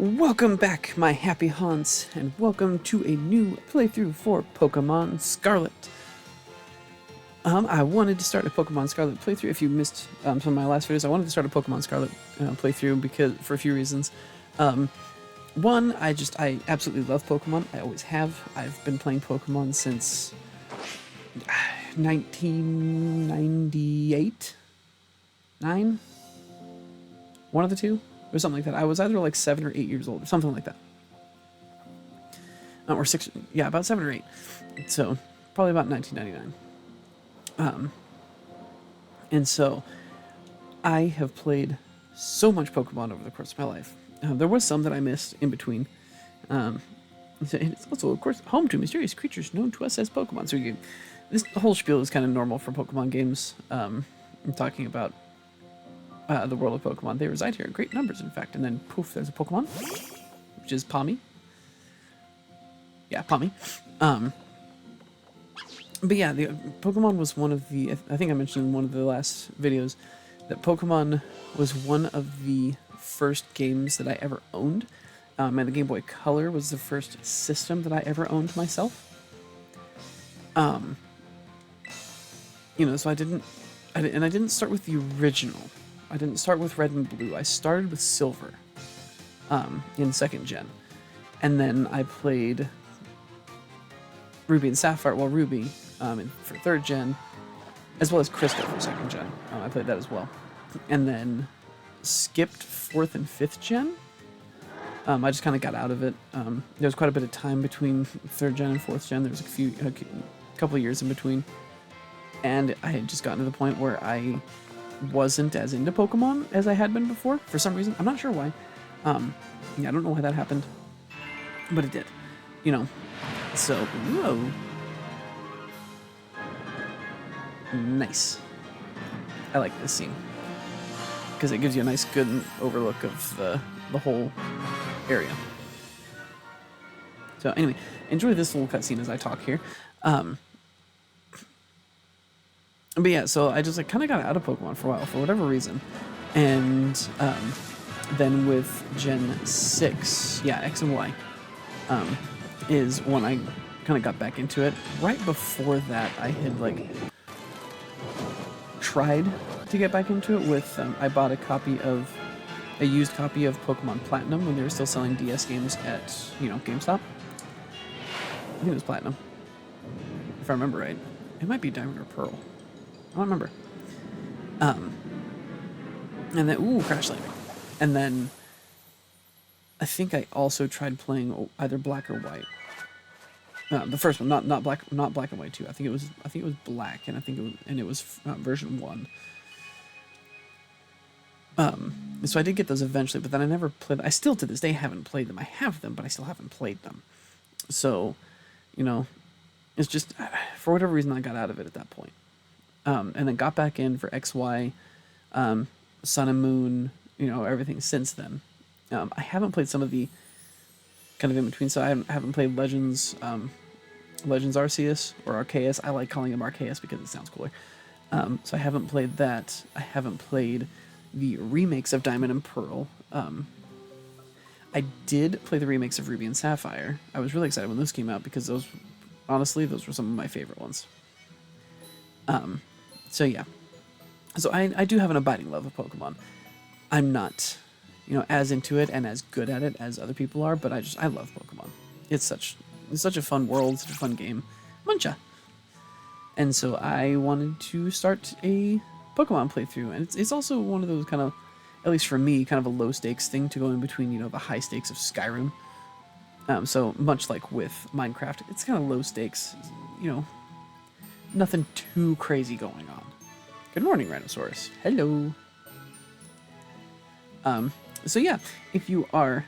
Welcome back, my happy haunts, and welcome to a new playthrough for Pokemon Scarlet. I wanted to start a Pokemon Scarlet playthrough. If you missed some of my last videos, I wanted to start a Pokemon Scarlet playthrough for a few reasons. One, I absolutely love Pokemon. I always have. I've been playing Pokemon since 1998? 9? One of the two? Or something like that. I was either like 7 or 8 years old, or something like that. Or 6, yeah, about 7 or 8. So, probably about 1999. And so, I have played so much Pokemon over the course of my life. There was some that I missed in between. It's also, of course, home to mysterious creatures known to us as Pokemon. So, this whole spiel is kind of normal for Pokemon games. I'm talking about the world of Pokemon. They reside here in great numbers, in fact. And then, poof, there's a Pokemon, which is Palmy. Yeah, Palmy. But yeah, the Pokemon was one of the, I think I mentioned in one of the last videos, that Pokemon was one of the first games that I ever owned. And the Game Boy Color was the first system that I ever owned myself. So I didn't start with the original. I didn't start with Red and Blue. I started with Silver in 2nd gen. And then I played Ruby and Sapphire, well, Ruby for 3rd gen, as well as Crystal for 2nd gen. I played that as well. And then skipped 4th and 5th gen. I just kind of got out of it. There was quite a bit of time between 3rd gen and 4th gen. There was a couple of years in between. And I had just gotten to the point where I wasn't as into Pokemon as I had been before, for some reason. I'm not sure why. I don't know why that happened, but it did. So, whoa. Nice. I like this scene, because it gives you a nice, good overlook of the whole area. So anyway, enjoy this little cutscene as I talk here. But yeah, so I just kind of got out of Pokemon for a while, for whatever reason. And then with Gen 6, yeah, X and Y, is when I kind of got back into it. Right before that, I had, tried to get back into it with, I bought a used copy of Pokemon Platinum when they were still selling DS games at, GameStop. I think it was Platinum, if I remember right. It might be Diamond or Pearl. I don't remember. And then, ooh, Crash Landing. And then, I think I also tried playing either Black or White. The first one, not Black and White 2. I think it was Black, and it was version 1. So I did get those eventually, but then I never played. I still to this day haven't played them. I have them, but I still haven't played them. So, it's just for whatever reason I got out of it at that point. And then got back in for XY, Sun and Moon, everything since then. I haven't played some of the kind of in between, so I haven't played Legends Arceus or Arceus. I like calling them Arceus because it sounds cooler. So I haven't played that. I haven't played the remakes of Diamond and Pearl. I did play the remakes of Ruby and Sapphire. I was really excited when those came out because those were some of my favorite ones. So yeah, so I do have an abiding love of Pokemon. I'm not, as into it and as good at it as other people are, but I love Pokemon. It's such a fun world, such a fun game. Muncha. And so I wanted to start a Pokemon playthrough, and it's also one of those kind of, at least for me, kind of a low stakes thing to go in between, the high stakes of Skyrim. So much like with Minecraft, it's kind of low stakes, nothing too crazy going on. Good morning, Rhinosaurus. Hello. So yeah, if you are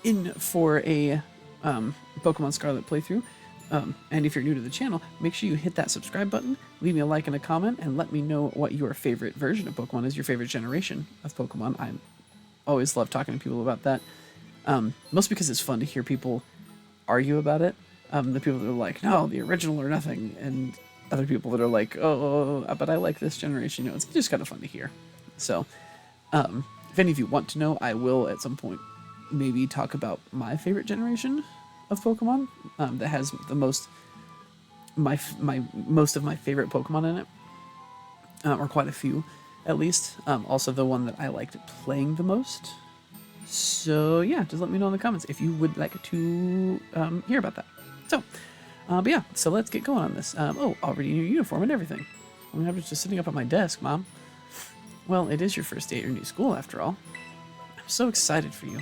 in for a Pokemon Scarlet playthrough, and if you're new to the channel, make sure you hit that subscribe button, leave me a like and a comment, and let me know what your favorite version of Pokemon is, your favorite generation of Pokemon. I always love talking to people about that, mostly because it's fun to hear people argue about it. The people that are like, no, the original or nothing, and other people that are like, oh, but I like this generation. It's just kind of fun to hear. So, if any of you want to know, I will at some point maybe talk about my favorite generation of Pokemon that has the most most of my favorite Pokemon in it, or quite a few, at least. Also, the one that I liked playing the most. So yeah, just let me know in the comments if you would like to hear about that. So, but yeah, so let's get going on this. Oh, already in your uniform and everything. I mean, I was just sitting up at my desk, Mom. Well, it is your first day at your new school, after all. I'm so excited for you.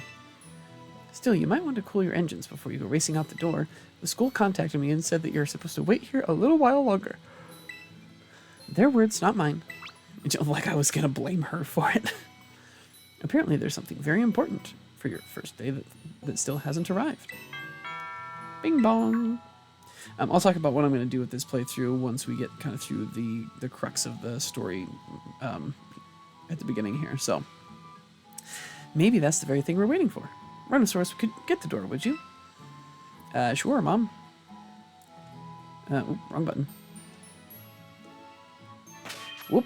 Still, you might want to cool your engines before you go racing out the door. The school contacted me and said that you're supposed to wait here a little while longer. Their words, not mine. Like I was gonna blame her for it. Apparently there's something very important for your first day that still hasn't arrived. Bing bong. I'll talk about what I'm going to do with this playthrough once we get kind of through the crux of the story at the beginning here. So maybe that's the very thing we're waiting for. Rhinosaurus could get the door, would you? Sure, Mom. Wrong button. Whoop.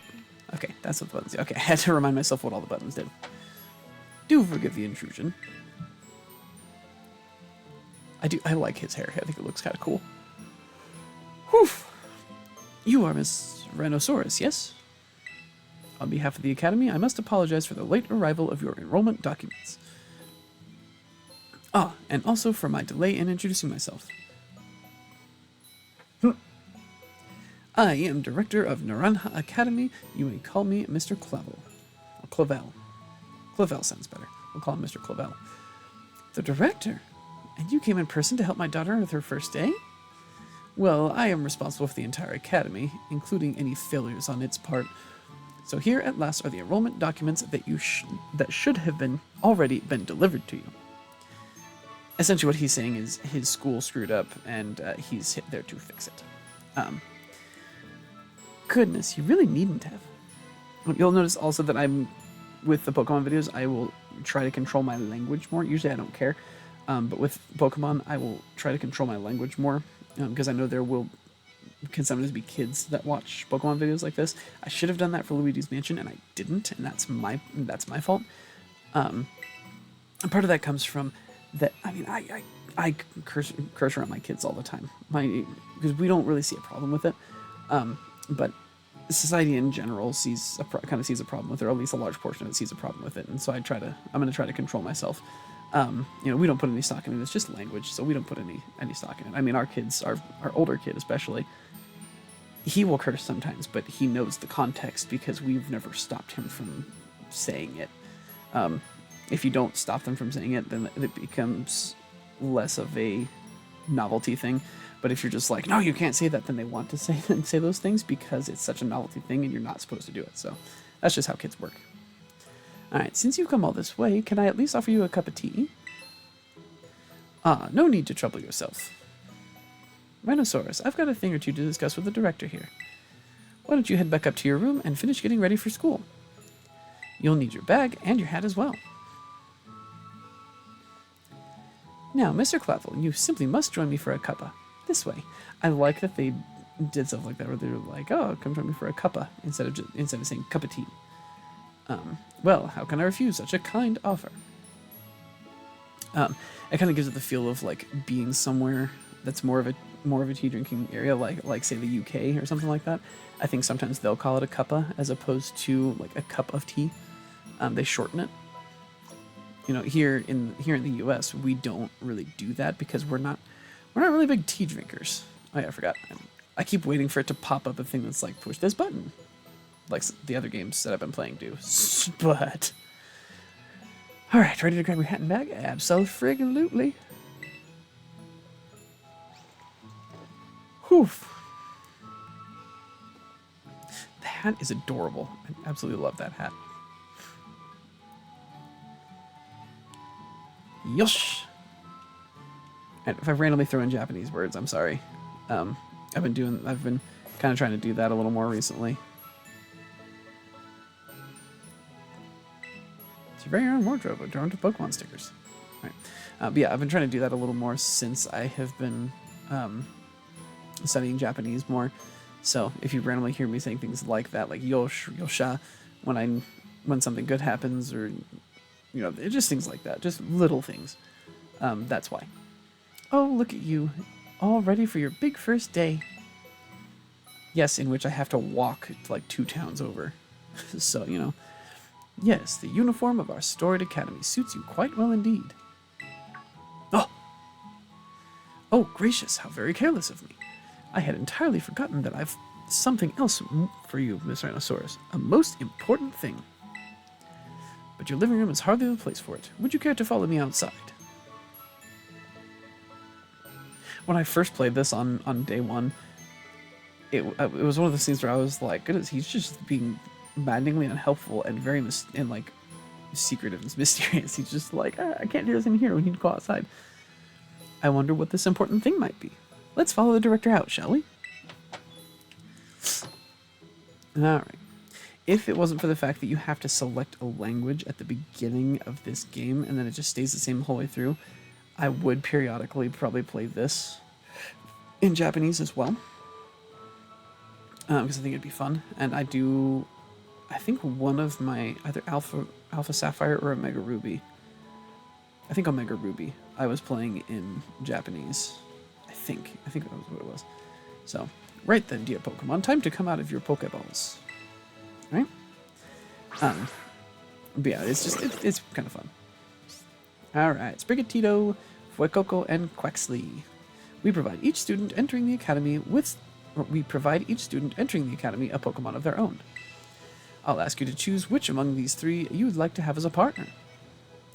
Okay, that's what the buttons do. Okay, I had to remind myself what all the buttons did. Do forgive the intrusion. I like his hair. I think it looks kind of cool. Whew. You are Miss Rhinosaurus, yes? On behalf of the Academy, I must apologize for the late arrival of your enrollment documents. Ah, and also for my delay in introducing myself. I am Director of Naranja Academy. You may call me Mr. Clavel. Or Clavel. Clavel sounds better. We'll call him Mr. Clavel. The Director? And you came in person to help my daughter with her first day? Well, I am responsible for the entire Academy, including any failures on its part. So here at last are the enrollment documents that should have already been delivered to you. Essentially what he's saying is his school screwed up and he's there to fix it. Goodness, you really needn't have. You'll notice also that with the Pokemon videos, I will try to control my language more. Usually I don't care, but with Pokemon, I will try to control my language more, because I know there can sometimes be kids that watch Pokemon videos like this. I should have done that for Luigi's Mansion, and I didn't, and that's my fault. And part of that comes from that. I mean, I curse around my kids all the time, because we don't really see a problem with it. But society in general kind of sees a problem with it, or at least a large portion of it sees a problem with it. And so I'm going to try to control myself. We don't put any stock in it. It's just language, so we don't put any stock in it. I mean, our kids, our older kid especially, he will curse sometimes, but he knows the context because we've never stopped him from saying it. If you don't stop them from saying it, then it becomes less of a novelty thing. But if you're just like, no, you can't say that, then they want to say those things because it's such a novelty thing and you're not supposed to do it. So that's just how kids work. All right, since you've come all this way, can I at least offer you a cup of tea? No need to trouble yourself. Rhinosaurus, I've got a thing or two to discuss with the director here. Why don't you head back up to your room and finish getting ready for school? You'll need your bag and your hat as well. Now, Mr. Clavel, you simply must join me for a cuppa. This way. I like that they did stuff like that, where they're like, "Oh, come join me for a cuppa," instead of saying cup of tea. Well, how can I refuse such a kind offer? It kind of gives it the feel of like being somewhere that's more of a tea drinking area, like say the UK or something like that. I think sometimes they'll call it a cuppa as opposed to like a cup of tea. They shorten it. Here in the US, we don't really do that because we're not really big tea drinkers. Oh yeah, I forgot. I keep waiting for it to pop up a thing that's like, push this button. Like the other games that I've been playing do. But, alright, ready to grab your hat and bag? Absolutely. Whew. The hat is adorable. I absolutely love that hat. Yosh! And if I randomly throw in Japanese words, I'm sorry. I've been kind of trying to do that a little more recently. It's your very own wardrobe adorned with Pokemon stickers. Right. But yeah, I've been trying to do that a little more since I have been studying Japanese more. So if you randomly hear me saying things like that, like yosh, yosha, when something good happens, or You know, just things like that, just little things. That's why. Oh, look at you, all ready for your big first day. Yes, in which I have to walk like 2 towns over. So, you know. Yes, the uniform of our storied academy suits you quite well indeed. Oh! Oh, gracious, how very careless of me. I had entirely forgotten that I've something else for you, Miss Rhinoceros. A most important thing. But your living room is hardly the place for it. Would you care to follow me outside? When I first played this on day 1, it was one of those things where I was like, goodness, he's just being maddeningly unhelpful and very secretive and mysterious. He's just like, I can't do this in here. We need to go outside. I wonder what this important thing might be. Let's follow the director out, shall we? Alright. If it wasn't for the fact that you have to select a language at the beginning of this game and then it just stays the same the whole way through, I would periodically probably play this in Japanese as well. Because I think it'd be fun. And I think one of my, either Alpha Sapphire or Omega Ruby. I think Omega Ruby. I was playing in Japanese. I think that was what it was. So, right then, dear Pokemon, time to come out of your Pokeballs. Right? But yeah, it's kind of fun. Alright, Sprigatito, Fuecoco, and Quaxley. We provide each student entering the academy a Pokemon of their own. I'll ask you to choose which among these 3 you would like to have as a partner.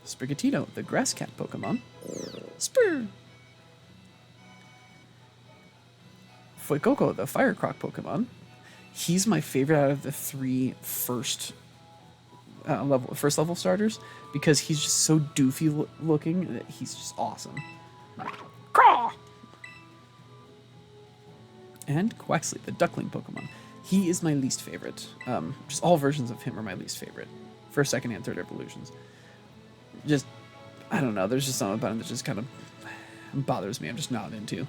Sprigatito, the Grass Cat Pokemon. Spur! Fuecoco, the Fire Croc Pokemon. He's my favorite out of the 3 first level starters because he's just so doofy looking that he's just awesome. Caw! And Quaxley, the Duckling Pokemon. He is my least favorite. Just all versions of him are my least favorite. First, second, and third evolutions. Just, I don't know, there's just something about him that just kind of bothers me. I'm just not into.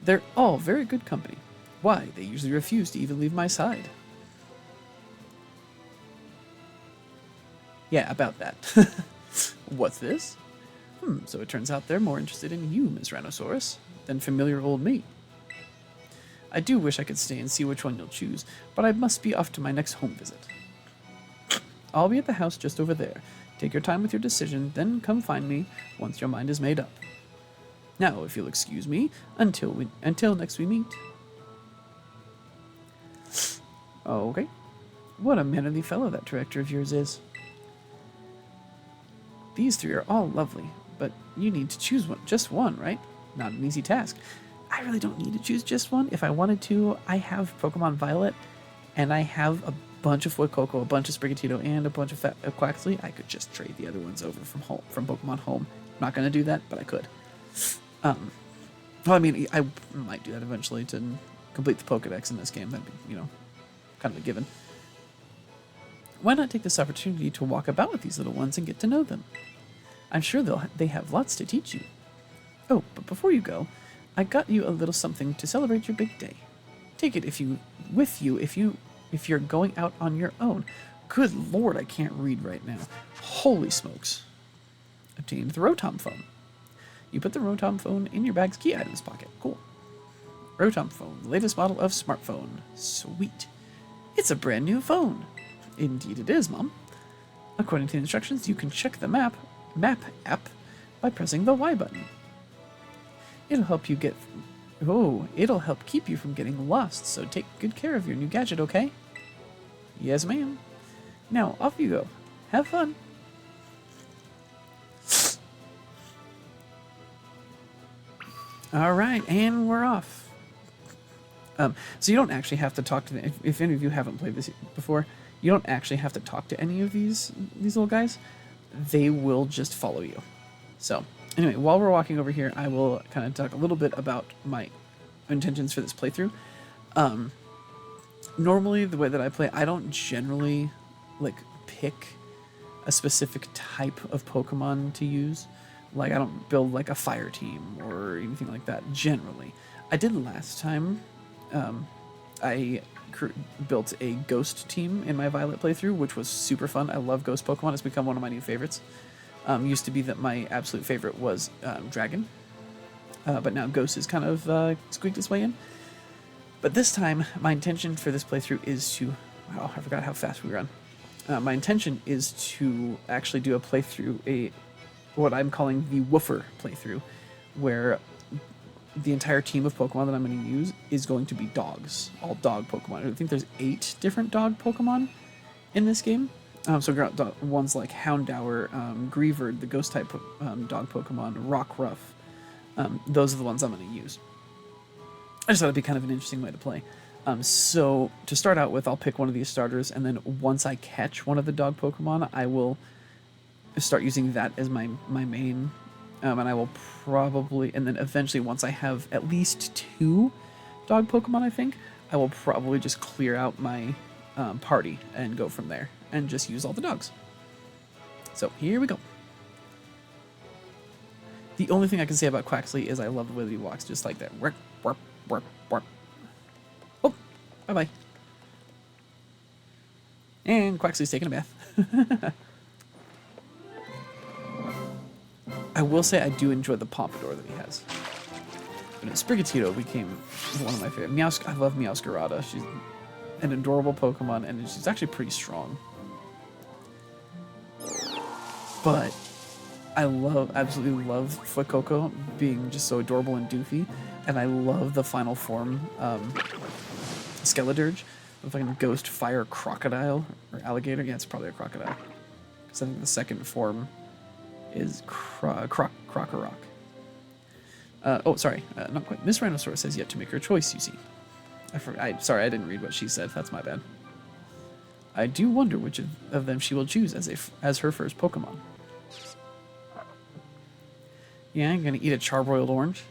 They're all very good company. Why, they usually refuse to even leave my side. Yeah, about that. What's this? So it turns out they're more interested in you, Miss Rhinoceros, than familiar old me. I do wish I could stay and see which one you'll choose, but I must be off to my next home visit. I'll be at the house just over there. Take your time with your decision, then come find me once your mind is made up. Now, if you'll excuse me, until next we meet. Okay. What a mannerly fellow that director of yours is. These 3 are all lovely, but you need to choose just one, right? Not an easy task. I really don't need to choose just one. If I wanted to, I have Pokemon Violet, and I have a bunch of Fuecoco, a bunch of Sprigatito, and a bunch of Quaxley. I could just trade the other ones over from Pokemon Home. I'm not going to do that, but I could. Well, I mean, I might do that eventually to complete the Pokedex in this game. That'd be, kind of a given. Why not take this opportunity to walk about with these little ones and get to know them? I'm sure they have lots to teach you. Oh, but before you go, I got you a little something to celebrate your big day. Take it if you're going out on your own. Good lord, I can't read right now. Holy smokes. Obtained the Rotom phone. You put the Rotom phone in your bag's key items pocket. Cool. Rotom phone, the latest model of smartphone. Sweet. It's a brand new phone. Indeed it is, Mom. According to the instructions, you can check the map app by pressing the Y button. It'll help keep you from getting lost, so take good care of your new gadget, okay? Yes, ma'am. Now, off you go. Have fun. All right, and we're off. So you don't actually have to talk to them. If any of you haven't played this before, you don't actually have to talk to any of these little guys. They will just follow you. So anyway, while we're walking over here, I will kind of talk a little bit about my intentions for this playthrough. Normally, the way that I play, I don't generally pick a specific type of Pokemon to use. Like, I don't build like a fire team or anything like that. Generally, I did last time. I built a ghost team in my Violet playthrough, which was super fun. I love ghost Pokemon. It's become one of my new favorites. Used to be that my absolute favorite was Dragon, but now Ghost is kind of squeaked its way in. But this time, my intention for this playthrough is to... Wow, I forgot how fast we run. My intention is to actually do a playthrough, what I'm calling the woofer playthrough, where the entire team of Pokemon that I'm going to use is going to be dogs, all dog Pokemon. I think there's 8 different dog Pokemon in this game. So ones like Houndour, Greavard, the ghost type dog Pokemon, Rockruff. Those are the ones I'm going to use. I just thought it'd be kind of an interesting way to play. So to start out with, I'll pick one of these starters, and then once I catch one of the dog Pokemon, I will start using that as my main. And I will probably, and then eventually once I have at least 2 dog Pokemon, I think, I will probably just clear out my party and go from there and just use all the dogs. So here we go. The only thing I can say about Quaxley is I love the way that he walks just like that. Warp, warp, warp, warp. Oh, bye-bye. And Quaxley's taking a bath. I will say I do enjoy the pompadour that he has. But Sprigatito became one of my favorite. I love Meowscarada. She's an adorable Pokemon, and she's actually pretty strong. But I absolutely love Fuecoco being just so adorable and doofy, and I love the final form, Skeledirge, with like a ghost fire crocodile or alligator. Yeah, it's probably a crocodile, because I think the second form is Krokorok. Oh, sorry, not quite. Miss Rhinosaurus has yet to make her choice, you see. Sorry, I didn't read what she said. That's my bad. I do wonder which of them she will choose as her first Pokemon. Yeah, I'm gonna eat a charbroiled orange.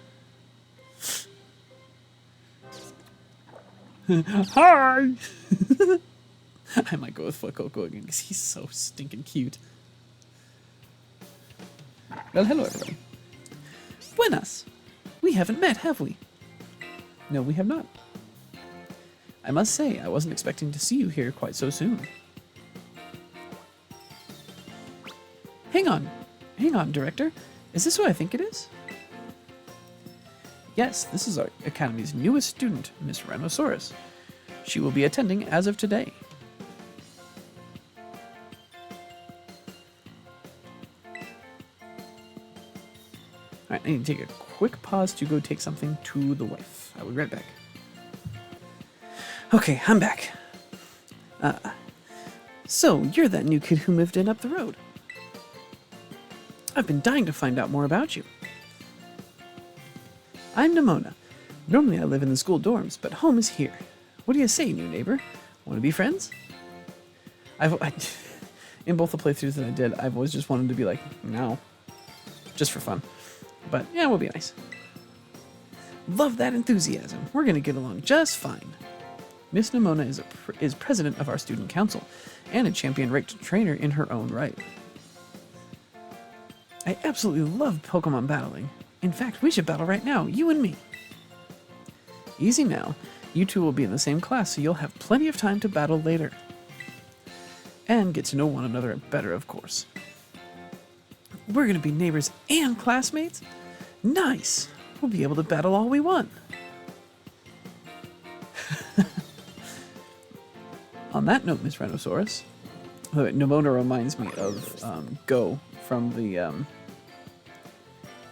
Hi! I might go with Fuecoco again because he's so stinking cute. Well, hello everybody. Buenas! We haven't met, have we? No, we have not. I must say, I wasn't expecting to see you here quite so soon. Hang on, Director. Is this who I think it is? Yes, this is our Academy's newest student, Miss Rhinosaurus. She will be attending as of today. Alright, I need to take a quick pause to go take something to the wife. I will be right back. Okay, I'm back. So, you're that new kid who moved in up the road. I've been dying to find out more about you. I'm Nimona. Normally I live in the school dorms, but home is here. What do you say, new neighbor? Want to be friends? In both the playthroughs that I did, I've always just wanted to be like, no. Just for fun. But, yeah, it will be nice. Love that enthusiasm. We're going to get along just fine. Miss Nimona is president of our student council, and a champion-ranked trainer in her own right. I absolutely love Pokemon battling. In fact, we should battle right now, you and me. Easy now. You two will be in the same class, so you'll have plenty of time to battle later. And get to know one another better, of course. We're going to be neighbors and classmates? Nice! We'll be able to battle all we want. On that note, Miss Rhinosaurus, Nimona reminds me of Go from the,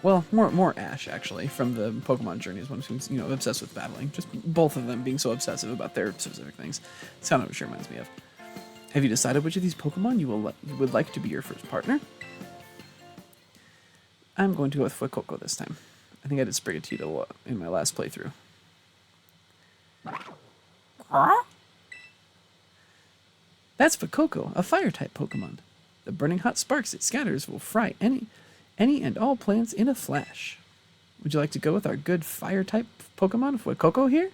well, more Ash, actually, from the Pokemon Journeys, one who's, obsessed with battling. Just both of them being so obsessive about their specific things. It's kind of what she reminds me of. Have you decided which of these Pokemon you would like to be your first partner? I'm going to go with Fuecoco this time. I think I did Sprigatito in my last playthrough. That's Fuecoco, a fire-type Pokemon. The burning hot sparks it scatters will fry any and all plants in a flash. Would you like to go with our good fire-type Pokemon, Fuecoco here?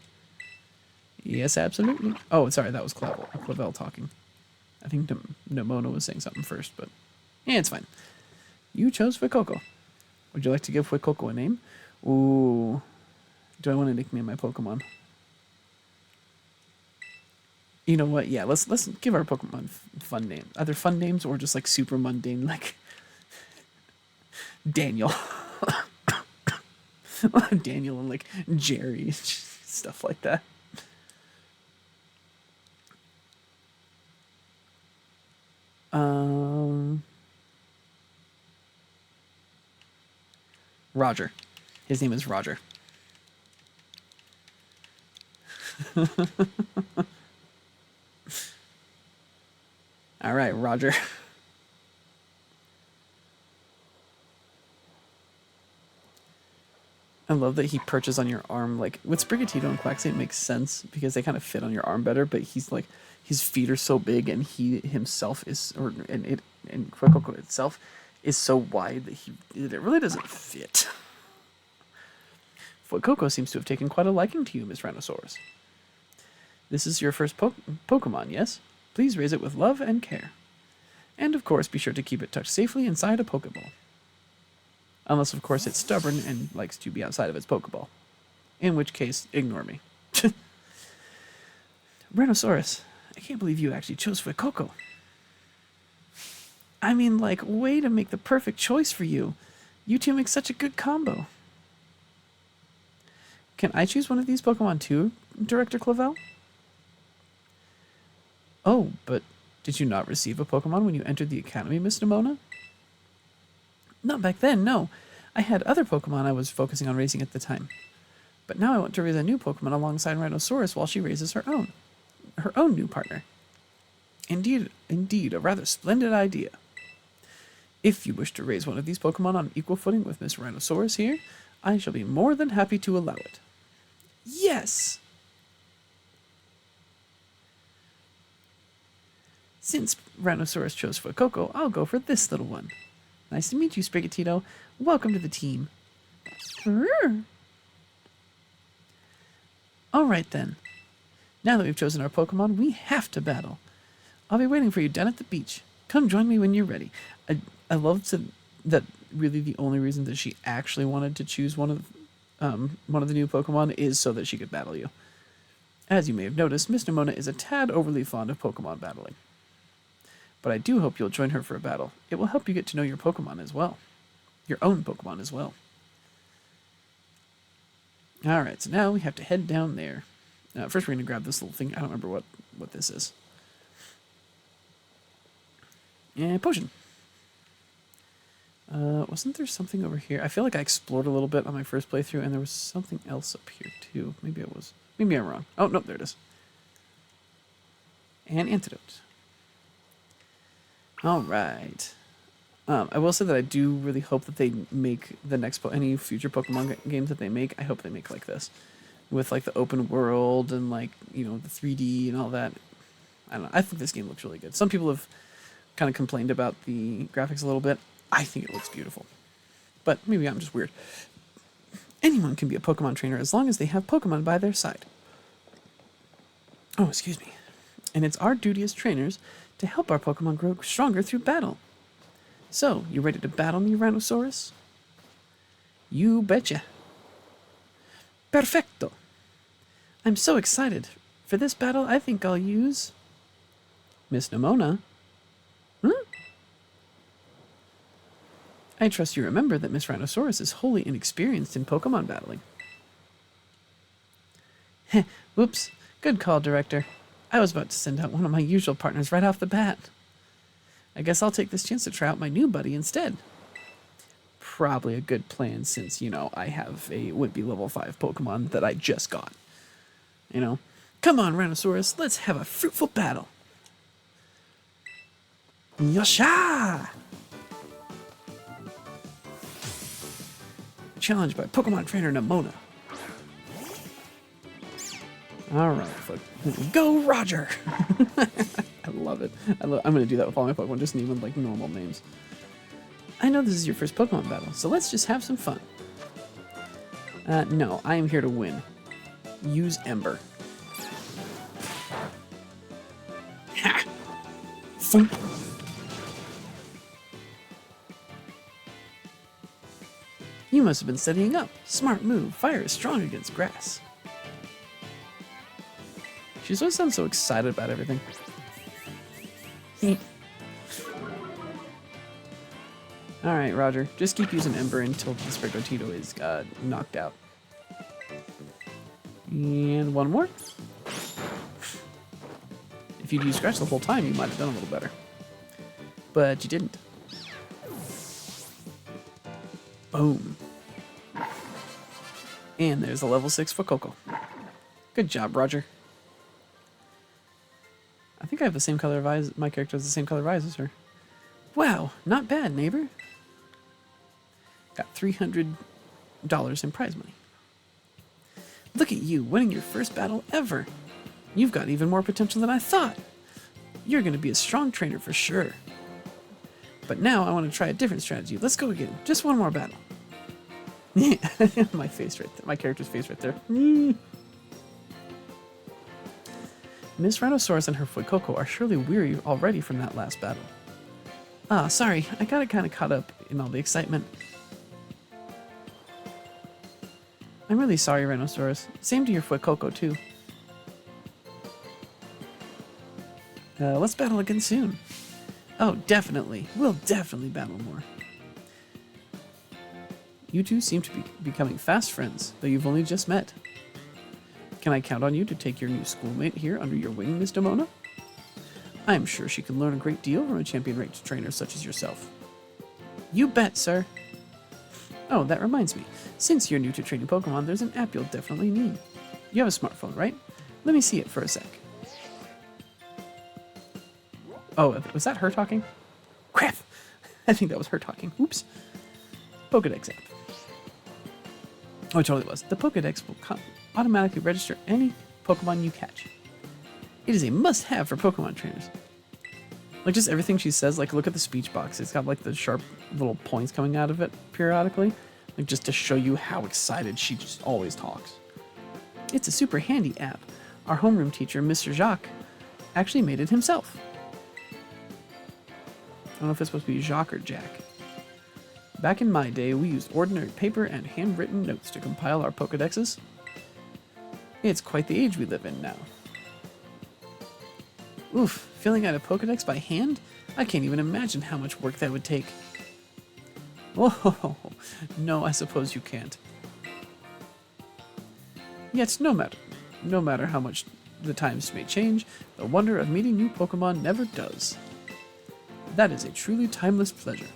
Yes, absolutely. Oh, sorry, that was Clavel talking. I think Nimona was saying something first, but yeah, it's fine. You chose Fuecoco. Would you like to give Fuecoco a name? Ooh, do I want to nickname my Pokemon? You know what? Yeah, let's give our Pokemon fun names. Either fun names or just like super mundane, like Daniel, Daniel, and like Jerry, stuff like that. Um, Roger. His name is Roger. All right, Roger. I love that he perches on your arm. Like with Sprigatito and Quaxly, it makes sense because they kind of fit on your arm better. But he's like, his feet are so big, and he himself is, or and Quackle itself is so wide that it really doesn't fit. Fuecoco seems to have taken quite a liking to you, Miss Rhinosaurus. This is your first Pokemon, yes? Please raise it with love and care. And of course, be sure to keep it tucked safely inside a Pokeball. Unless, of course, it's stubborn and likes to be outside of its Pokeball. In which case, ignore me. Rhinosaurus, I can't believe you actually chose Fuecoco. I mean, like, way to make the perfect choice for you. You two make such a good combo. Can I choose one of these Pokemon too, Director Clavel? Oh, but did you not receive a Pokemon when you entered the Academy, Miss Nimona? Not back then, no. I had other Pokemon I was focusing on raising at the time. But now I want to raise a new Pokemon alongside Rhinosaurus while she raises her own new partner. Indeed, a rather splendid idea. If you wish to raise one of these Pokemon on equal footing with Miss Rhinosaurus here, I shall be more than happy to allow it. Yes! Since Rhinosaurus chose Fuecoco, I'll go for this little one. Nice to meet you, Sprigatito. Welcome to the team. Alright then. Now that we've chosen our Pokemon, we have to battle. I'll be waiting for you down at the beach. Come join me when you're ready. I love that really the only reason that she actually wanted to choose one of the new Pokemon is so that she could battle you. As you may have noticed, Miss Nimona is a tad overly fond of Pokemon battling. But I do hope you'll join her for a battle. It will help you get to know your Pokemon as well. Your own Pokemon as well. Alright, so now we have to head down there. First we're going to grab this little thing. I don't remember what this is. Yeah, potion. Wasn't there something over here? I feel like I explored a little bit on my first playthrough, and there was something else up here too. Maybe I'm wrong. Oh, nope, there it is. An antidote. All right. I will say that I do really hope that they make the next any future Pokemon games that they make. I hope they make like this, with like the open world and like the 3D and all that. I don't know. I think this game looks really good. Some people have kind of complained about the graphics a little bit. I think it looks beautiful, but maybe I'm just weird. Anyone can be a Pokemon trainer as long as they have Pokemon by their side. Oh, excuse me. And it's our duty as trainers to help our Pokemon grow stronger through battle. So, you ready to battle me, Rhinosaurus? You betcha. Perfecto. I'm so excited. For this battle, I think I'll use Miss Nimona. I trust you remember that Miss Rhinosaurus is wholly inexperienced in Pokemon battling. Heh, whoops. Good call, Director. I was about to send out one of my usual partners right off the bat. I guess I'll take this chance to try out my new buddy instead. Probably a good plan since, I have a would-be level 5 Pokemon that I just got. Come on, Rhinosaurus, let's have a fruitful battle. Yosha! Challenged by Pokemon trainer Nimona. Alright, go Roger! I love it. I'm going to do that with all my Pokemon, just name them like normal names. I know this is your first Pokemon battle, so let's just have some fun. No, I am here to win. Use Ember. Ha! Thump. You must have been studying up. Smart move. Fire is strong against grass. She just always sounds so excited about everything. Alright, Roger. Just keep using Ember until the Sprigatito is knocked out. And one more. If you'd used Scratch the whole time, you might have done a little better. But you didn't. Boom. And there's a level 6 for Coco. Good job, Roger. I think I have the same color of eyes. My character has the same color of eyes as her. Wow, not bad, neighbor. Got $300 in prize money. Look at you, winning your first battle ever. You've got even more potential than I thought. You're going to be a strong trainer for sure. But now I want to try a different strategy. Let's go again. Just one more battle. My face right there. My character's face right there. Miss Rhinosaurus and her Fuecoco are surely weary already from that last battle. Ah, sorry. I got kind of caught up in all the excitement. I'm really sorry, Rhinosaurus. Same to your Fuecoco, too. Let's battle again soon. Oh, definitely. We'll definitely battle more. You two seem to be becoming fast friends, though you've only just met. Can I count on you to take your new schoolmate here under your wing, Miss Demona? I am sure she can learn a great deal from a champion-ranked trainer such as yourself. You bet, sir. Oh, that reminds me. Since you're new to training Pokemon, there's an app you'll definitely need. You have a smartphone, right? Let me see it for a sec. Oh, was that her talking? Crap! I think that was her talking. Oops. Pokedex app. Oh, it totally was. The Pokedex will automatically register any Pokemon you catch. It is a must-have for Pokemon trainers. Like, just everything she says, like, look at the speech box. It's got, like, the sharp little points coming out of it periodically. Like, just to show you how excited she just always talks. It's a super handy app. Our homeroom teacher, Mr. Jacques, actually made it himself. I don't know if it's supposed to be Jacques or Jack. Back in my day, we used ordinary paper and handwritten notes to compile our Pokedexes. It's quite the age we live in now. Oof, filling out a Pokedex by hand? I can't even imagine how much work that would take. Oh, no, I suppose you can't. Yet, no matter how much the times may change, the wonder of meeting new Pokemon never does. That is a truly timeless pleasure.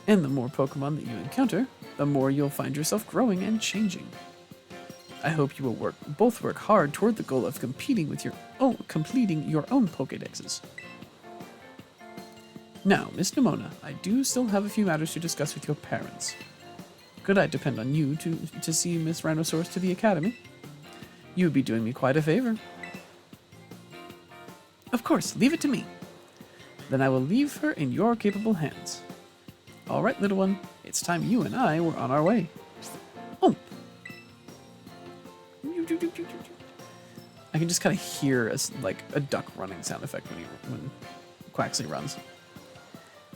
And the more Pokemon that you encounter, the more you'll find yourself growing and changing. I hope you will both work hard toward the goal of completing your own Pokedexes. Now, Miss Nemona, I do still have a few matters to discuss with your parents. Could I depend on you to see Miss Rhinosaurus to the academy? You would be doing me quite a favor. Of course, leave it to me. Then I will leave her in your capable hands. All right, little one, it's time you and I were on our way. Oh! I can just kind of hear a duck running sound effect when Quaxley runs.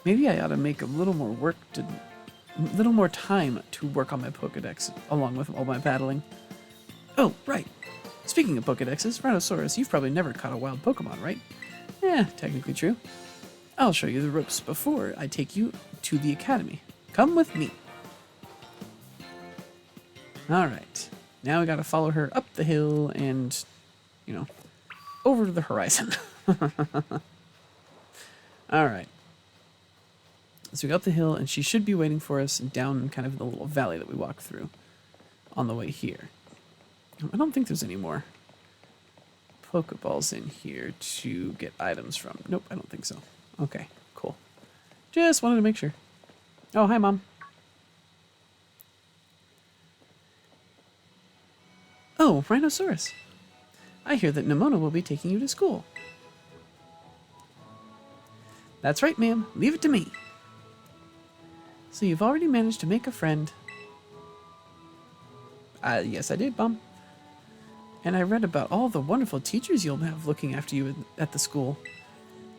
Maybe I ought to make a little more time to work on my Pokedex along with all my battling. Oh, right. Speaking of Pokedexes, Rhinosaurus, you've probably never caught a wild Pokemon, right? Yeah, technically true. I'll show you the ropes before I take you to the academy. Come with me. Alright. Now we gotta follow her up the hill and, over to the horizon. Alright. So we go up the hill, and she should be waiting for us down kind of the little valley that we walked through on the way here. I don't think there's any more Pokeballs in here to get items from. Nope, I don't think so. Okay, cool. Just wanted to make sure. Oh, hi, Mom. Oh, Rhinosaurus. I hear that Nemona will be taking you to school. That's right, ma'am. Leave it to me. So you've already managed to make a friend. Yes, I did, Mom. And I read about all the wonderful teachers you'll have looking after you at the school.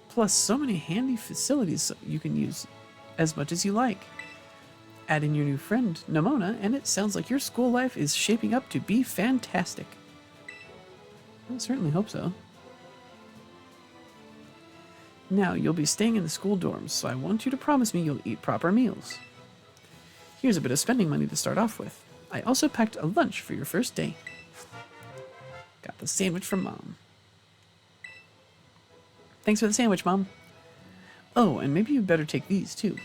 Plus, so many handy facilities you can use as much as you like. Add in your new friend, Nemona, and it sounds like your school life is shaping up to be fantastic. I certainly hope so. Now, you'll be staying in the school dorms, so I want you to promise me you'll eat proper meals. Here's a bit of spending money to start off with. I also packed a lunch for your first day. Got the sandwich from Mom. Thanks for the sandwich, Mom. Oh, and maybe you better take these, too.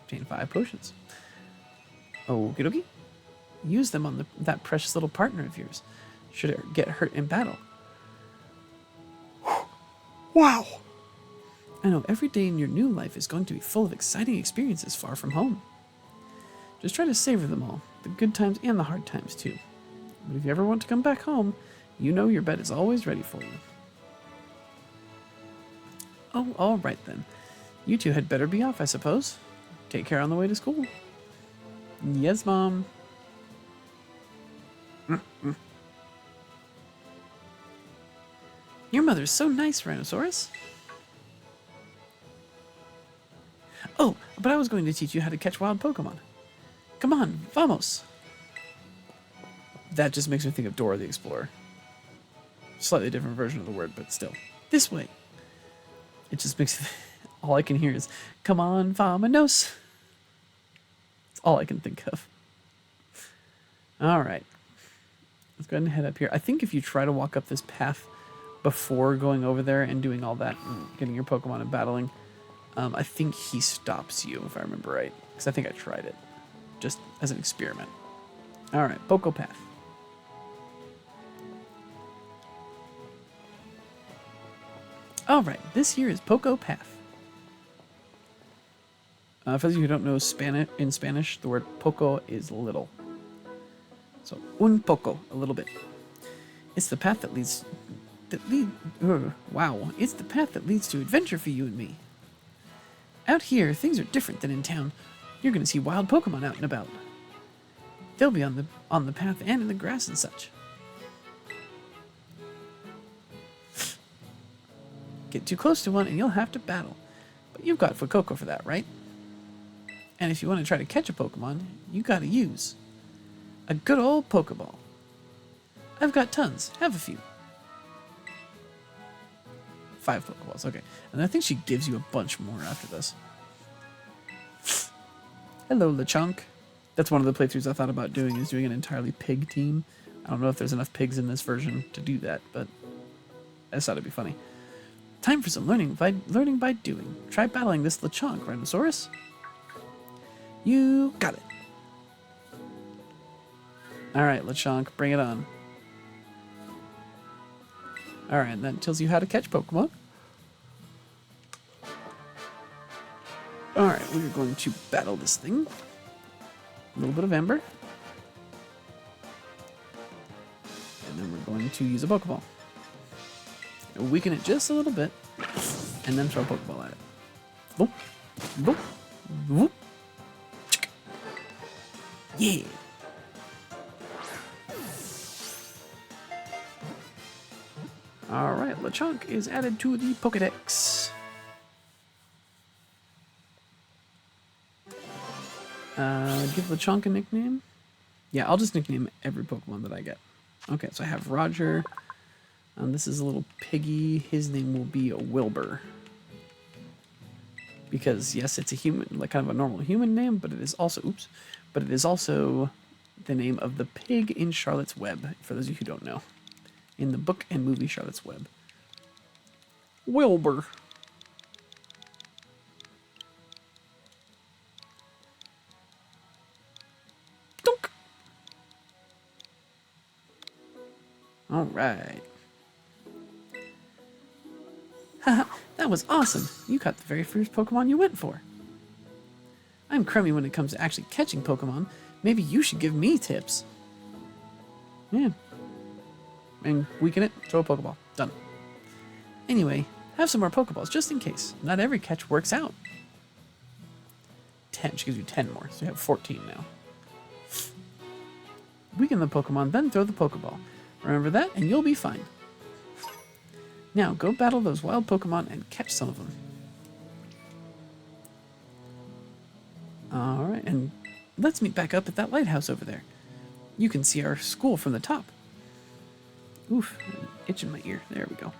Obtain 5 potions. Okie dokie. Use them on that precious little partner of yours, should it get hurt in battle. Wow! I know every day in your new life is going to be full of exciting experiences far from home. Just try to savor them all, the good times and the hard times too. But if you ever want to come back home, you know your bed is always ready for you. Oh, all right then. You two had better be off, I suppose. Take care on the way to school. Yes, Mom. Your mother's so nice, Rhinoceros. Oh, but I was going to teach you how to catch wild Pokemon. Come on, vamos. That just makes me think of Dora the Explorer. Slightly different version of the word, but still. This way. It just makes all I can hear is, come on, vamonos. That's all I can think of. All right. Let's go ahead and head up here. I think if you try to walk up this path before going over there and doing all that and getting your Pokemon and battling, I think he stops you, if I remember right. Because I think I tried it. Just as an experiment. All right, Poco Path. All right, this here is Poco Path. For those of you who don't know in Spanish, the word poco is little. So, un poco, a little bit. It's the path that leads... wow, it's the path that leads to adventure for you and me. Out here, things are different than in town. You're going to see wild Pokemon out and about. They'll be on the path and in the grass and such. Get too close to one and you'll have to battle. But you've got Fuecoco for that, right? And if you want to try to catch a Pokemon, you got to use a good old Pokeball. I've got tons. Have a few. 5 Pokeballs, okay. And I think she gives you a bunch more after this. Hello, Lechonk. That's one of the playthroughs I thought about doing, is doing an entirely pig team. I don't know if there's enough pigs in this version to do that, but I just thought it'd be funny. Time for some learning by doing. Try battling this Lechonk, Rhinoceros. You got it. Alright, Lechonk, bring it on. Alright, and that tells you how to catch Pokemon. Alright, we're going to battle this thing. A little bit of Ember. And then we're going to use a Pokeball. And weaken it just a little bit. And then throw a Pokeball at it. Boop. Boop. Boop. Yeah. Alright, Lechonk is added to the Pokedex. Give Lechonk a nickname? Yeah, I'll just nickname every Pokemon that I get. Okay, so I have Roger. This is a little piggy. His name will be a Wilbur. Because, yes, it's a human, like kind of a normal human name, but it is also, but it is also the name of the pig in Charlotte's Web, for those of you who don't know. In the book and movie Charlotte's Web. Wilbur. Dunk. All right. Haha, that was awesome. You caught the very first Pokemon you went for. I'm crummy when it comes to actually catching Pokemon. Maybe you should give me tips. Yeah. And weaken it, throw a Pokeball. Done. Anyway, have some more Pokeballs, just in case. Not every catch works out. 10. She gives you 10 more, so you have 14 now. Weaken the Pokemon, then throw the Pokeball. Remember that, and you'll be fine. Now, go battle those wild Pokemon and catch some of them. Alright, and let's meet back up at that lighthouse over there. You can see our school from the top. Oof, I'm itching my ear. There we go.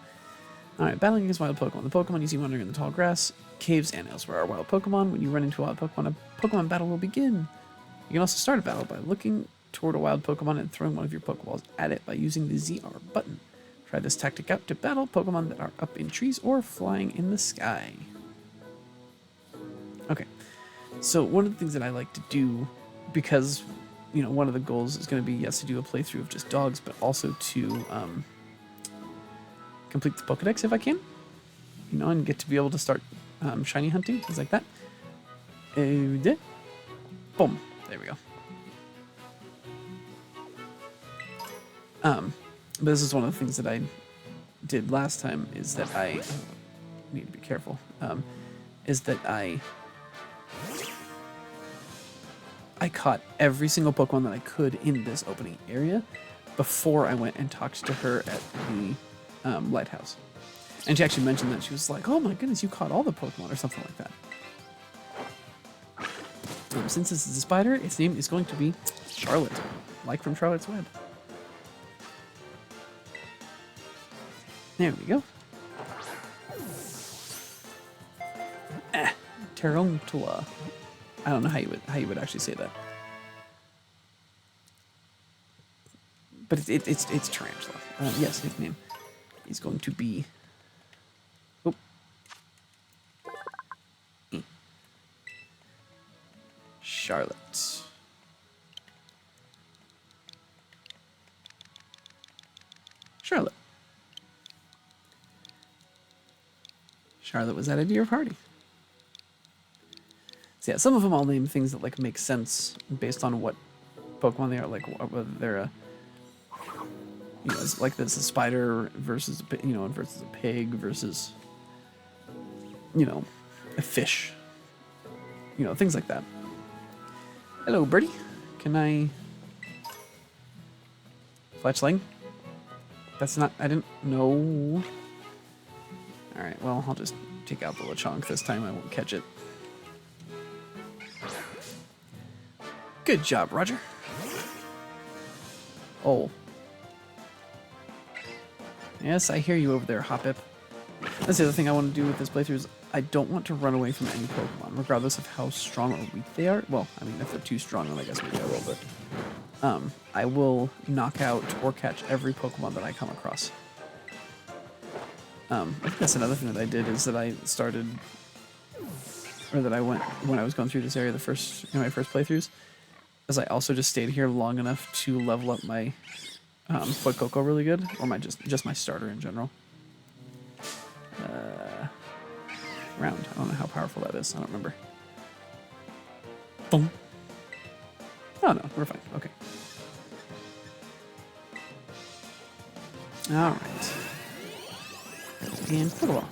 Alright, battling against wild Pokemon. The Pokemon you see wandering in the tall grass, caves, and elsewhere are wild Pokemon. When you run into a wild Pokemon, a Pokemon battle will begin. You can also start a battle by looking toward a wild Pokemon and throwing one of your Pokeballs at it by using the ZR button. Try this tactic out to battle Pokemon that are up in trees or flying in the sky. Okay, so one of the things that I like to do, because, you know, one of the goals is going to be, yes, to do a playthrough of just dogs, but also to complete the Pokedex if I can, you know, and get to be able to start shiny hunting, things like that. Boom, there we go. But this is one of the things that I did last time, is that I need to be careful, is that I caught every single Pokemon that I could in this opening area before I went and talked to her at the lighthouse. And she actually mentioned that. She was like, oh my goodness, you caught all the Pokemon or something like that. Since this is a spider, its name is going to be Charlotte, like from Charlotte's Web. There we go. Tarantula. I don't know how you would actually say that. But it's tarantula. Yes, his name is going to be. Oh. Charlotte. Charlotte. Charlotte was added to your party. So yeah, some of them all name things that like make sense based on what Pokemon they are, like whether they're a, you know, it's like this a spider versus a, you know, versus a pig versus, you know, a fish, you know, things like that. Hello, birdie. Can I Fletchling? That's not, I didn't know. All right, well, I'll just take out the Lechonk this time. I won't catch it. Good job, Roger. Oh. Yes, I hear you over there, Hoppip. That's the other thing I want to do with this playthrough is I don't want to run away from any Pokemon, regardless of how strong or weak they are. Well, I mean, if they're too strong, then I guess maybe I will, but I will knock out or catch every Pokemon that I come across. I think that's another thing that I did, is that I started, or that I went, when I was going through this area in my first playthroughs, is I also just stayed here long enough to level up my Foot Cocoa really good, or my just my starter in general. Round. I don't know how powerful that is. I don't remember. Boom. Oh no, we're fine. Okay. All right. And Pokeball.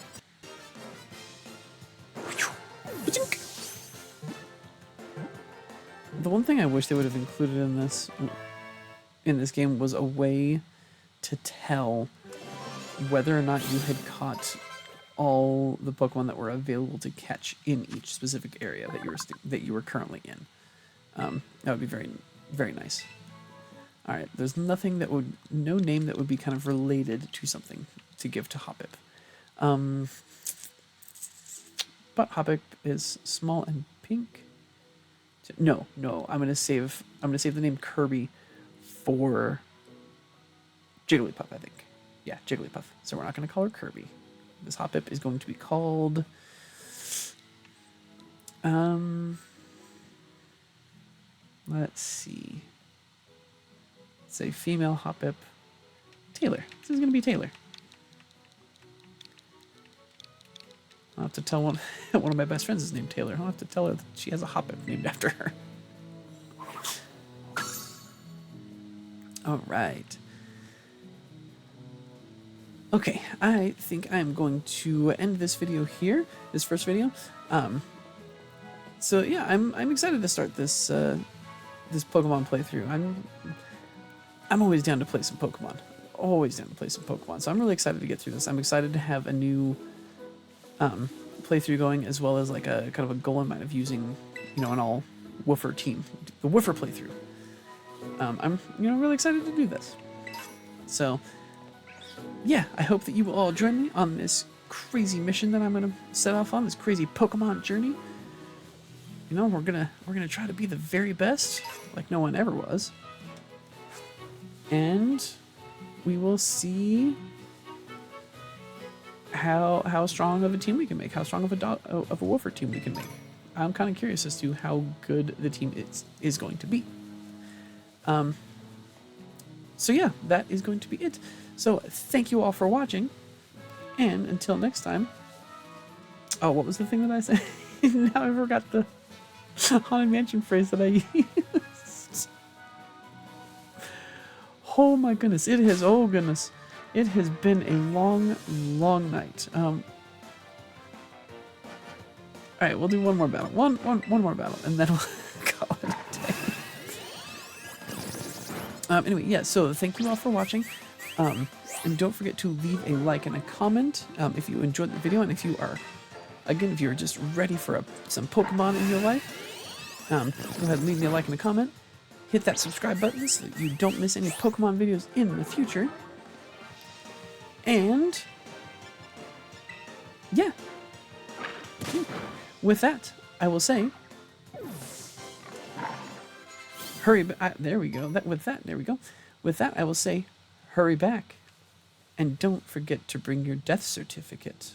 The one thing I wish they would have included in this game was a way to tell whether or not you had caught all the Pokemon that were available to catch in each specific area that you were currently in. That would be very, very nice. All right, there's no name that would be kind of related to something to give to Hoppip. But Hoppip is small and pink. No, I'm gonna save the name Kirby for Jigglypuff, I think. Yeah, Jigglypuff. So we're not gonna call her Kirby. This Hoppip is going to be called let's see. It's a female Hoppip. Taylor. This is gonna be Taylor. I'll have to tell one of my best friends is named Taylor. I'll have to tell her that she has a Hoppip named after her. All right. Okay, I think I'm going to end this video here, this first video. So yeah, I'm excited to start this this Pokemon playthrough. I'm always down to play some Pokemon. Always down to play some Pokemon. So I'm really excited to get through this. I'm excited to have a new playthrough going, as well as like a kind of a goal in mind of using, you know, an all woofer team, the woofer playthrough. I'm really excited to do this. So yeah, I hope that you will all join me on this crazy mission that I'm gonna set off on, this crazy Pokemon journey. You know, we're gonna try to be the very best, like no one ever was. And we will see how strong of a team we can make, how strong of a woofer team we can make. I'm kind of curious as to how good the team is going to be. So yeah, that is going to be it. So thank you all for watching, and until next time. Oh, what was the thing that I said? Now I forgot the Haunted Mansion phrase that I used. Oh my goodness, it has, oh goodness. It has been a long, long night. Alright, we'll do one more battle. One more battle, and then we'll call it a day. Anyway, yeah, so thank you all for watching. And don't forget to leave a like and a comment if you enjoyed the video, and if you are, again, if you're just ready for some Pokemon in your life, go ahead and leave me a like and a comment. Hit that subscribe button so that you don't miss any Pokemon videos in the future. And yeah, with that, I will say, hurry back. There we go. There we go. With that, I will say, hurry back. And don't forget to bring your death certificate.